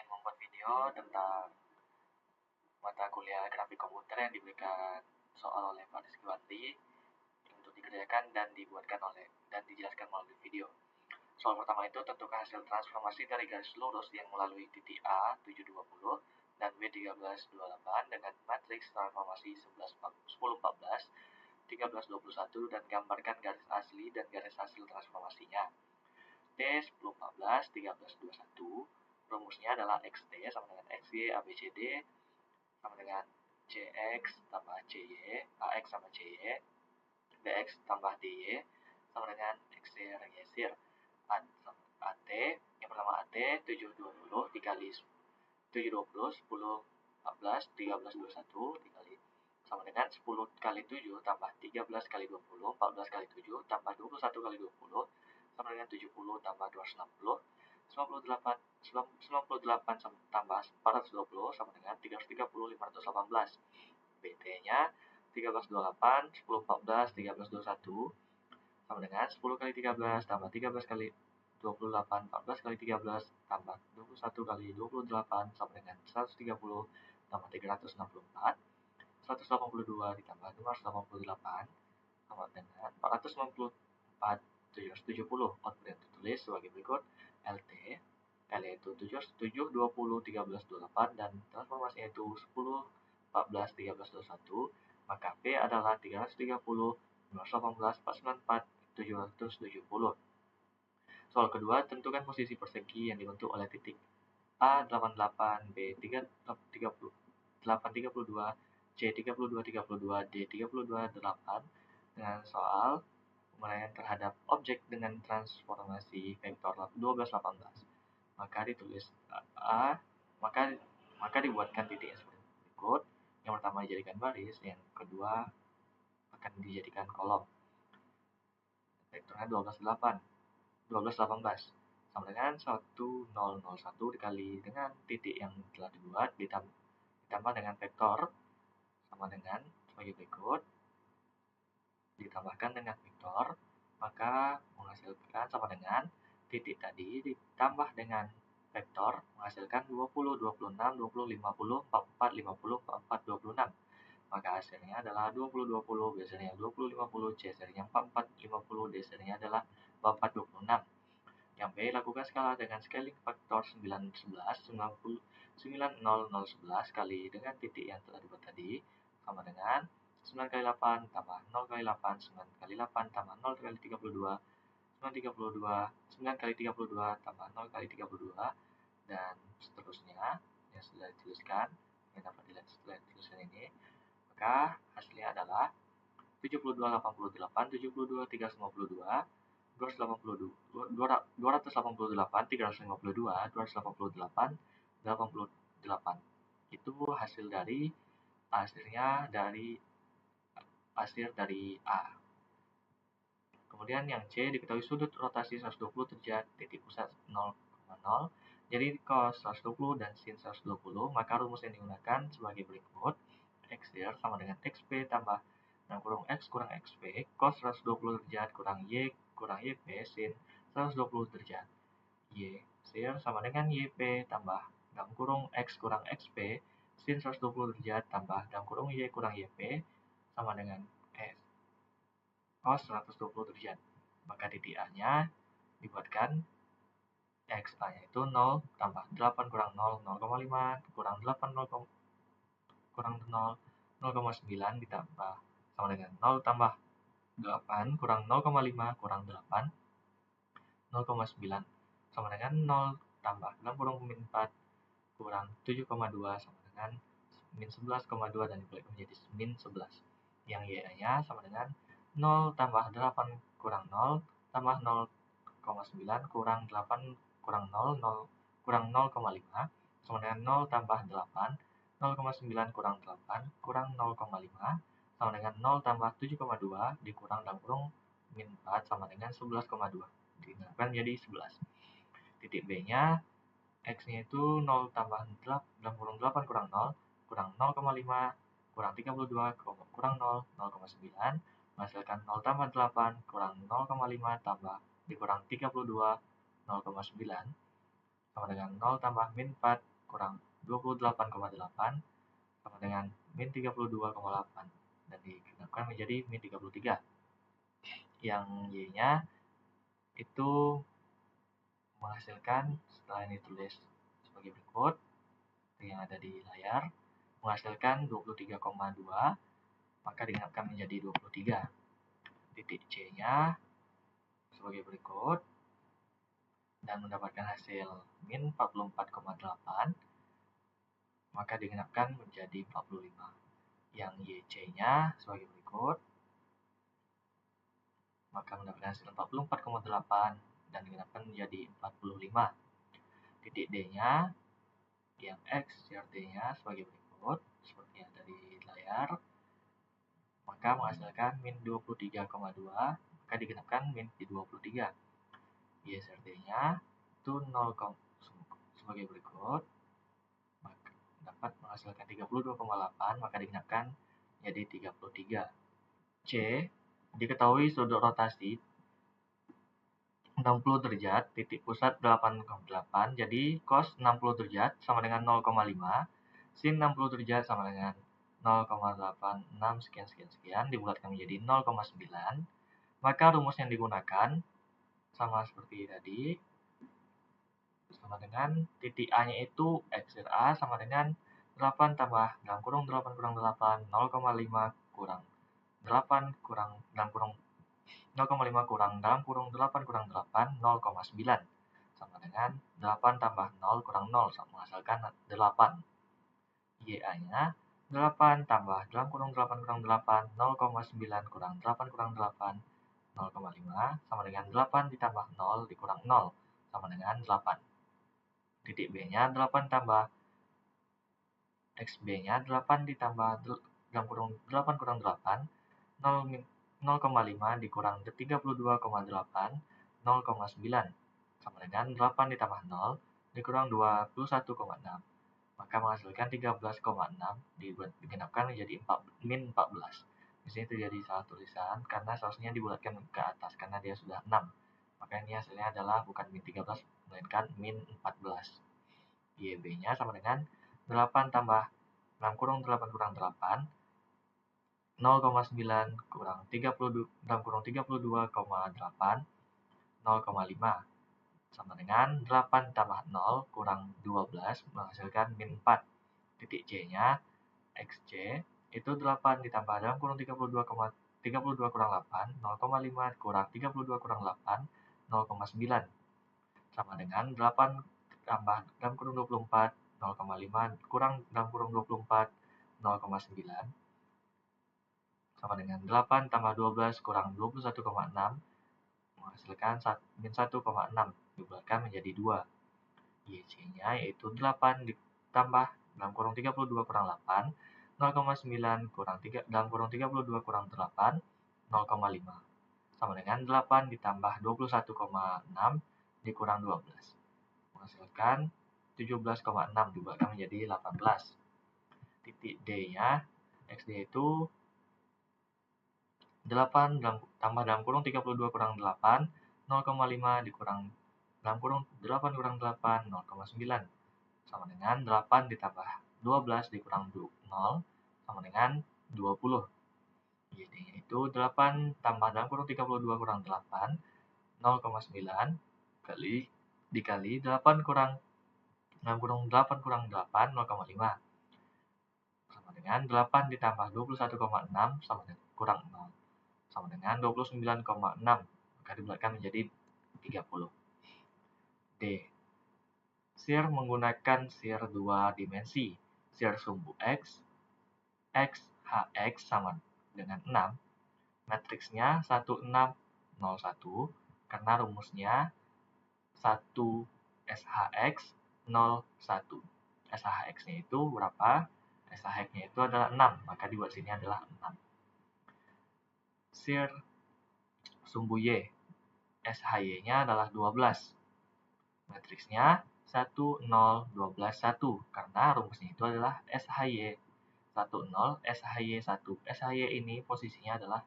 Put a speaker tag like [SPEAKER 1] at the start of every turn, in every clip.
[SPEAKER 1] ingin membuat video tentang mata kuliah grafik komputer yang diberikan soal oleh Pak Rizky untuk dikerjakan dan dijelaskan melalui video. Soal pertama itu tentukan hasil transformasi dari garis lurus yang melalui titik A 720 dan B 1328 dengan matriks transformasi 1014, 1321 dan gambarkan garis asli dan garis hasil transformasinya. T 1014, 1321 rumusnya adalah XT sama dengan XY ABCD sama dengan CX tambah CY, AX sama CY, BX tambah DY sama dengan XY YSIR. AT, yang pertama AT 720 dikali 720, 10, 14, 13, 21 dikali sama dengan 10 kali 7 tambah 13 kali 20, 14 kali 7 tambah 21 kali 20 sama dengan 70 tambah 260, 98 tambah 420 sama dengan 330, 518. BT-nya 1328, 10, 14, 13, 21 sama dengan 10 kali 13 tambah 13 kali 28, 14 kali 13 tambah 21 kali 28 sama dengan 130 tambah 364, 182 ditambah 288 sama dengan 494, 770. Output yang ditulis sebagai berikut: LT, L yaitu 7, 20, 13, 28 dan transformasinya itu 10, 14, 13, 21, maka P adalah 330, 218, 494, 770. Soal kedua, tentukan posisi persegi yang dibentuk oleh titik A 88, B 38, 32, C 32, 32, D 32, 8 dengan soal penguraian terhadap objek dengan transformasi vektor 12, 18. Maka ditulis maka dibuatkan titik seperti berikut. Yang pertama dijadikan baris, yang kedua akan dijadikan kolom. Vektornya 12, 8. 12, 18 sama dengan 1001 dikali dengan titik yang telah dibuat ditambah dengan vektor sama dengan sebagai berikut. Ditambahkan dengan vektor, maka menghasilkan sama dengan titik tadi ditambah dengan vektor menghasilkan 20, 26, 20, 50, 44, 50, 44, 26. Maka hasilnya adalah 20, 20, B serinya 20, 50, C serinya 44, 50, D serinya adalah 44, 26. Yang B, lakukan skala dengan scaling faktor 9, 11, 90, 9, 0, 0, 11 kali dengan titik yang telah dibuat tadi sama dengan 9 kali 8 tambah 0 kali 8, 9 kali 8 tambah 0 kali 32, 9 kali 32 tambah 0 kali 32 dan seterusnya yang sudah dituliskan, yang dapat dilihat setelah tulisan ini. Maka hasilnya adalah 72, 88, 72, 352, 288, 352, 288, 88. Itu hasil dari A. Kemudian yang C, diketahui sudut rotasi 120 derajat, titik pusat 0,0. Jadi cos 120 dan sin 120, maka rumus yang digunakan sebagai berikut. X0 sama dengan XP tambah dalam kurung X kurang XP, cos 120 derajat kurang Y kurang YP sin 120 derajat. Y sin sama dengan YP tambah dalam kurung X kurang XP sin 120 derajat tambah dalam kurung Y kurang YP sama dengan cos 120 derajat. Maka titik A-nya dibuatkan X A-nya itu 0 tambah 8 kurang 0, 0,5 kurang 8, 0, kurang 0, 0,9 ditambah sama dengan 0 tambah 8 kurang 0,5 kurang 8, 0,9 sama dengan 0 tambah dalam kurung min 4 kurang 7,2 sama dengan min 11,2 dan dibalik menjadi min 11. Yang Y-nya sama dengan 0 tambah 8 kurang 0 tambah 0,9 kurang 8 kurang 0, 0 kurang 0,5 sama dengan 0 tambah 8, 0,9 kurang 8 kurang 0,5 sama dengan 0 tambah 7,2 dikurang dalam kurung min 4 sama dengan 11,2. Digunakan menjadi 11. Titik B-nya X-nya itu 0 tambah 8 dalam kurung 8 kurang 0 kurang 0,5 kurang 32 kurang 0, 0,9 menghasilkan 0 tambah 8 kurang 0,5 tambah dikurang 32, 0,9 sama dengan 0 tambah min 4 kurang 28,8 sama dengan min 32,8 dan digenapkan menjadi min 33. Yang Y-nya itu menghasilkan, setelah ini tulis sebagai berikut yang ada di layar, menghasilkan 23,2, maka digenapkan menjadi 23. Titik C-nya sebagai berikut dan mendapatkan hasil min 44,8, maka digenapkan menjadi 45. Yang YC-nya sebagai berikut, maka mendapatkan hasil 44,8 dan digenapkan menjadi 45. Titik D-nya yang X CRT-nya sebagai berikut, seperti yang ada di layar, maka menghasilkan min 23,2, maka digenapkan min 23. YSRT-nya itu 0, sebagai berikut, maka dapat menghasilkan 32,8, maka digenapkan jadi 33. C, diketahui sudut rotasi 60 derajat, titik pusat 8,8, jadi cos 60 derajat sama dengan 0,5, sin 60 derajat sama dengan 0,86 sekian dibulatkan menjadi 0,9, maka rumus yang digunakan sama seperti tadi, sama dengan titik A-nya itu XRA sama dengan 8 tambah dalam kurung 8 kurang 8, 0,5 kurang 8 kurang dalam kurung 0,5 kurang dalam kurung 8 kurang 8, 0,9 sama dengan 8 tambah 0 kurang 0 menghasilkan 8. YA-nya 8 tambah dalam kurung 8 kurang 8, 0,9 kurang 8 kurang 8, 0,5 sama dengan 8 ditambah 0 dikurang 0 sama dengan 8. Titik B-nya 8 tambah XB-nya 8 ditambah dalam kurung 8 kurang 8, 0,5 dikurang 32,8, 0,9 sama dengan 8 ditambah 0 dikurang 21,6, maka menghasilkan 13,6 digenapkan menjadi min 14. Di sini terjadi salah tulisan karena seharusnya dibulatkan ke atas karena dia sudah 6. Maka ini hasilnya adalah bukan min 13 melainkan min 14. YB-nya sama dengan 8 tambah dalam kurung 8 kurang 8, 0,9 kurang 32 dalam kurung 32,8, 0,5 sama dengan 8 tambah 0 kurang 12 menghasilkan min 4. Titik C-nya XC itu 8 ditambah dalam kurung 32 kurang 8, 0,5 kurang 32 kurang 8, 0,9 sama dengan 8 tambah dalam kurung 24, 0,5 kurang dalam kurung 24, 0,9 sama dengan 8 tambah 12 kurang 21,6 menghasilkan min 1,6 dibulatkan menjadi 2. YC-nya yaitu 8 ditambah dalam kurung 32 kurang 8, 0,9 kurang 3 dalam kurung 32 kurang 8, 0,5 sama dengan 8 ditambah 21,6 dikurang 12 menghasilkan 17,6 dibulatkan menjadi 18. Titik D-nya XD itu 8 tambah dalam kurung 32 kurang 8, 0,5 dikurang dalam kurung 8 kurang 8, 0,9 sama dengan 8 ditambah 12 dikurang 0 sama dengan 20. Jadi itu 8 tambah dalam kurung 32 kurang 8, 0,9 dikali 8 kurang dalam kurung 8 kurang 8, 0,5 sama dengan 8 ditambah 21,6 sama dengan kurang 0 sama dengan 29,6, maka dibulatkan menjadi 30. D. Shear menggunakan shear 2 dimensi. Shear sumbu X, HX sama dengan 6. Matriksnya 1601 karena rumusnya 1 SHX 01. SHX-nya itu berapa? SHX-nya itu adalah 6, maka dibuat sini adalah 6. Shear sumbu Y, SHY-nya adalah 12. Matriksnya 1, 0, 12, 1. Karena rumusnya itu adalah SHY. 1, 0, SHY 1. SHY ini posisinya adalah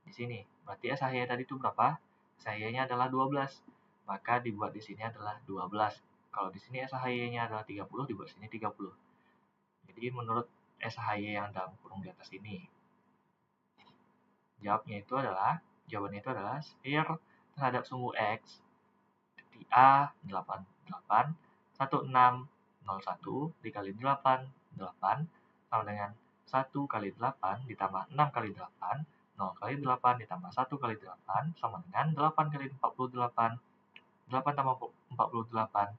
[SPEAKER 1] di sini. Berarti SHY tadi itu berapa? SHY-nya adalah 12. Maka dibuat di sini adalah 12. Kalau di sini SHY-nya adalah 30, dibuat sini 30. Jadi menurut SHY yang dalam kurung di atas ini, jawabannya itu adalah sphere terhadap sumbu X di A 88 1601 dikali 88 sama dengan 1 kali 8 ditambah 6 kali 8 0 kali 8 ditambah 1 kali 8 sama dengan 8 kali 48 8 tambah 48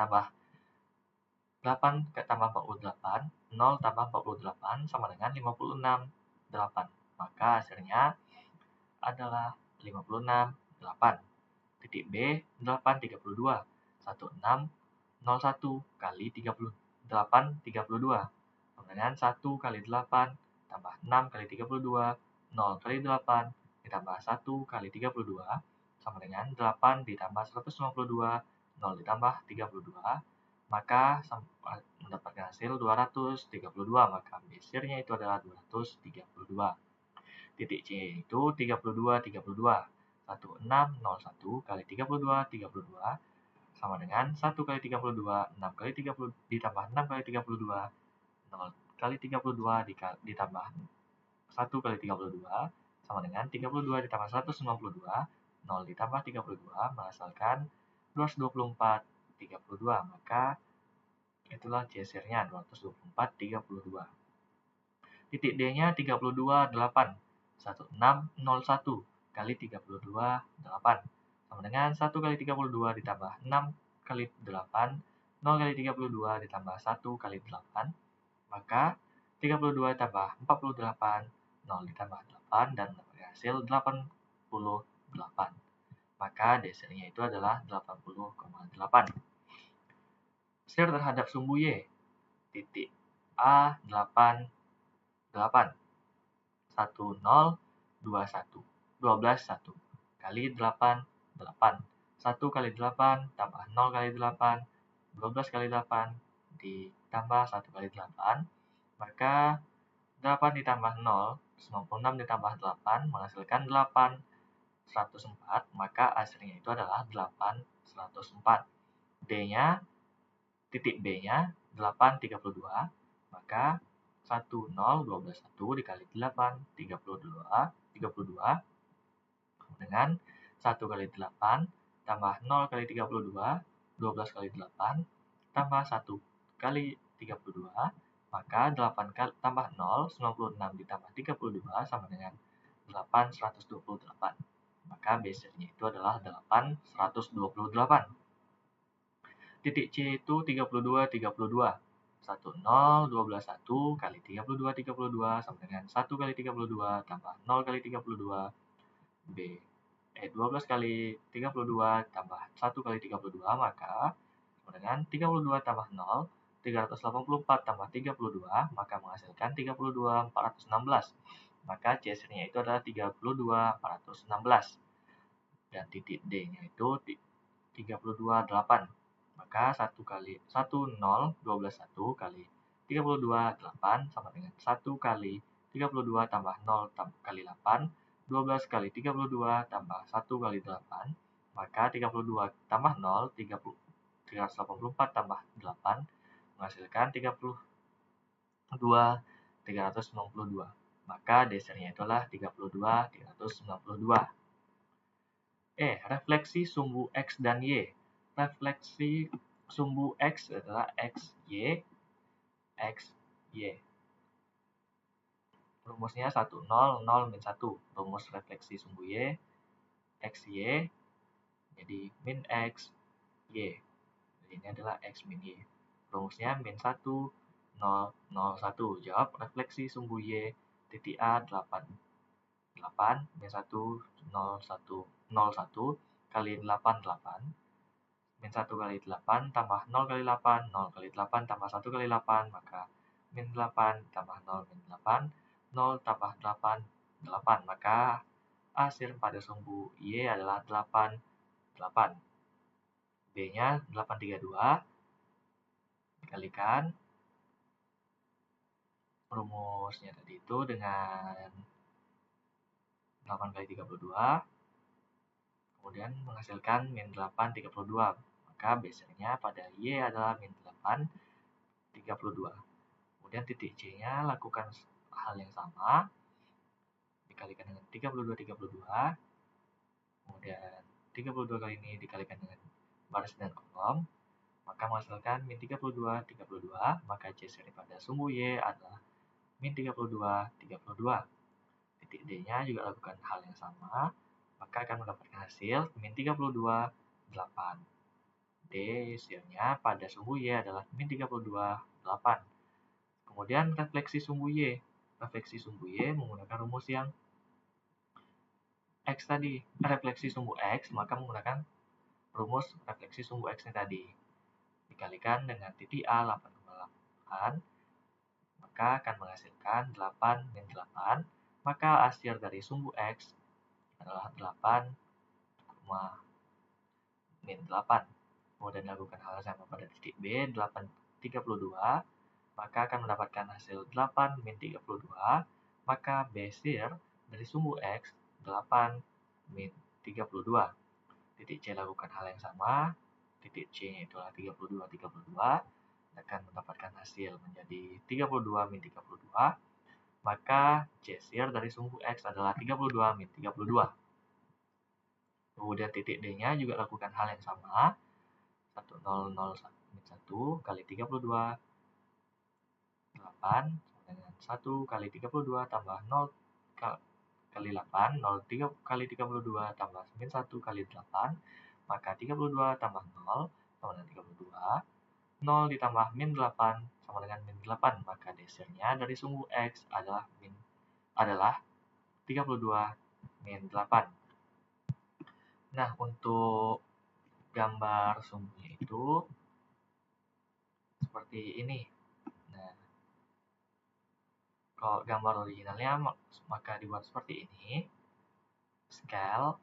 [SPEAKER 1] tambah 8 tambah 48 0 tambah 48 sama dengan 56 8. Maka hasilnya adalah 56 8. Titik B 8 32 1601 kali 38 32 sama dengan 1 kali 8 tambah 6 kali 32 0 kali 8 ditambah 1 kali 32 sama dengan 8 ditambah 152 0 ditambah 32, maka mendapatkan hasil 232, maka besirnya itu adalah 232. Titik C itu 32 32. 1601 kali 32 32 sama dengan 1 kali 32 6 kali 30 ditambah 6 kali 32 0 kali 32 ditambah 1 kali 32 sama dengan 32 ditambah 192 0 ditambah 32 menghasilkan 224 32, maka itulah C-nya 224 32. Titik D-nya 32 8 1601 kali 32 8 sama dengan 1 kali 32 ditambah 6 kali 8 0 kali 32 ditambah 1 kali 8, maka 32 tambah 48 0 ditambah 8 dan hasil 88, maka desanya itu adalah 80,8. Share terhadap sumbu Y titik A 8 8 10 21 12 1 kali 8 8 1 kali 8 tambah 0 kali 8 12 kali 8 ditambah 1 kali 8, maka 8 ditambah 0 96 ditambah 8 menghasilkan 8 104, maka hasilnya itu adalah 8 104. D-nya titik B-nya 8 32, maka 1 0 12 1 dikali 8 32 dengan 1 kali 8 tambah 0 kali 32 12 kali 8 tambah 1 kali 32, maka 8 kali tambah 0 96 ditambah 32 sama dengan 8 128, maka besarnya itu adalah 8 128. Titik C itu 32 32. 10 12 1 kali 32 32 sama dengan 1 kali 32 tambah 0 kali 32 12 kali 32 tambah 1 kali 32, maka sama dengan 32 tambah 0 384 tambah 32, maka menghasilkan 32 416, maka C-nya itu adalah 32 416 dan titik D-nya itu 32 8, maka 1 kali 1 0 12 1 kali 32 8 sama dengan 1 kali 32 tambah 0 kali 8 12 kali 32 tambah 1 kali 8, maka 32 tambah 0 384 tambah 8 menghasilkan 32 392, maka desanya itulah 32 392. Refleksi sumbu X dan Y. Refleksi sumbu X adalah X, Y. Rumusnya 1, 0, 0, min 1. Rumus refleksi sumbu Y, X, Y. Jadi min X, Y. Jadi ini adalah X min Y. Rumusnya min 1, 0, 0, 1. Jawab refleksi sumbu Y, titik A 8. 8, min 1, 0, 1, 0, 1 kali 8, 8. Min 1 kali 8 tambah 0 kali 8, 0 kali 8 tambah 1 kali 8, maka min 8 tambah 0 min 8, 0 tambah 8, 8, maka hasil pada sumbu Y adalah 8, 8. B-nya 832, dikalikan rumusnya tadi itu dengan 8 kali 32, kemudian menghasilkan min 8 32, maka basernya pada Y adalah min 8, 32. Kemudian titik C-nya lakukan hal yang sama, dikalikan dengan 32, 32. Kemudian 32 kali ini dikalikan dengan baris dan kolom, maka menghasilkan min 32, 32. Maka C daripada sumbu Y adalah min 32, 32. Titik D-nya juga lakukan hal yang sama, maka akan mendapatkan hasil min 32, 8. D hasilnya pada sumbu Y adalah min 32, 8. Kemudian refleksi sumbu Y. Refleksi sumbu Y menggunakan rumus yang X tadi. Refleksi sumbu X maka menggunakan rumus refleksi sumbu X tadi. Dikalikan dengan titik A 8,8, maka akan menghasilkan 8 min 8. Maka hasil dari sumbu X adalah 8, min 8. Kemudian dilakukan hal yang sama pada titik B, 8, 32. Maka akan mendapatkan hasil 8 min 32. Maka basir dari sumbu X 8 min 32. Titik C lakukan hal yang sama. Titik C itulah 32, 32. Akan mendapatkan hasil menjadi 32 min 32. Maka C-sir dari sumbu X adalah 32 min 32. Kemudian titik D-nya juga lakukan hal yang sama. 1001 min 1 kali 32, 8, dengan 1 kali 32 tambah 0 kali 8, 0 kali 32 tambah min 1 kali 8, maka 32 tambah 0 sama dengan 32, 0 ditambah min 8 sama dengan min 8, maka dasarnya dari sumbu X adalah 32 min 8. Nah, untuk gambar sumbunya itu seperti ini. Nah, kalau gambar originalnya maka dibuat seperti ini. Scale,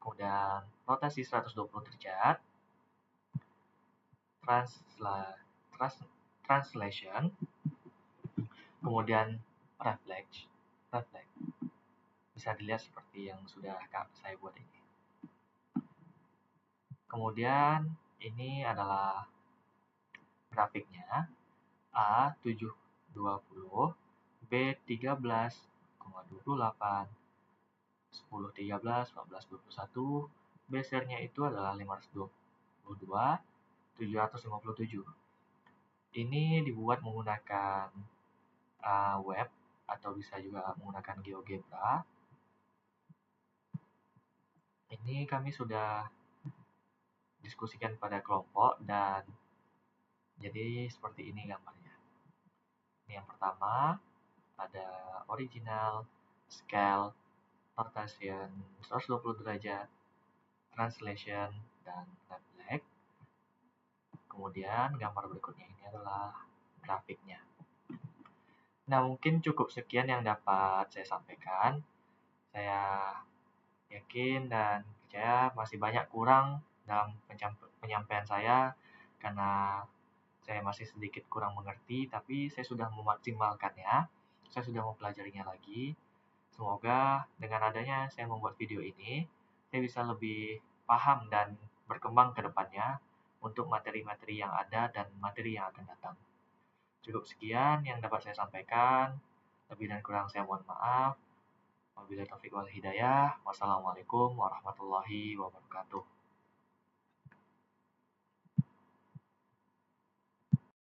[SPEAKER 1] kemudian rotasi 120 derajat, translation, kemudian reflect. Bisa dilihat seperti yang sudah saya buat ini. Kemudian ini adalah grafiknya. A 720, B 13,28, 10, 13, 14, 21. Basernya itu adalah 522, 757. Ini dibuat menggunakan web atau bisa juga menggunakan GeoGebra. Ini kami sudah diskusikan pada kelompok dan jadi seperti ini gambarnya. Ini yang pertama ada original, scale, rotation 120 derajat, translation, dan reflect. Kemudian gambar berikutnya ini adalah grafiknya. Nah, mungkin cukup sekian yang dapat saya sampaikan. Saya yakin dan percaya masih banyak kurang dalam penyampaian saya karena saya masih sedikit kurang mengerti, tapi saya sudah memaksimalkannya. Saya sudah mempelajarinya lagi. Semoga dengan adanya saya membuat video ini, saya bisa lebih paham dan berkembang ke depannya untuk materi-materi yang ada dan materi yang akan datang. Cukup sekian yang dapat saya sampaikan. Lebih dan kurang saya mohon maaf. Wabillahi taufiq wal hidayah. Wassalamualaikum warahmatullahi wabarakatuh.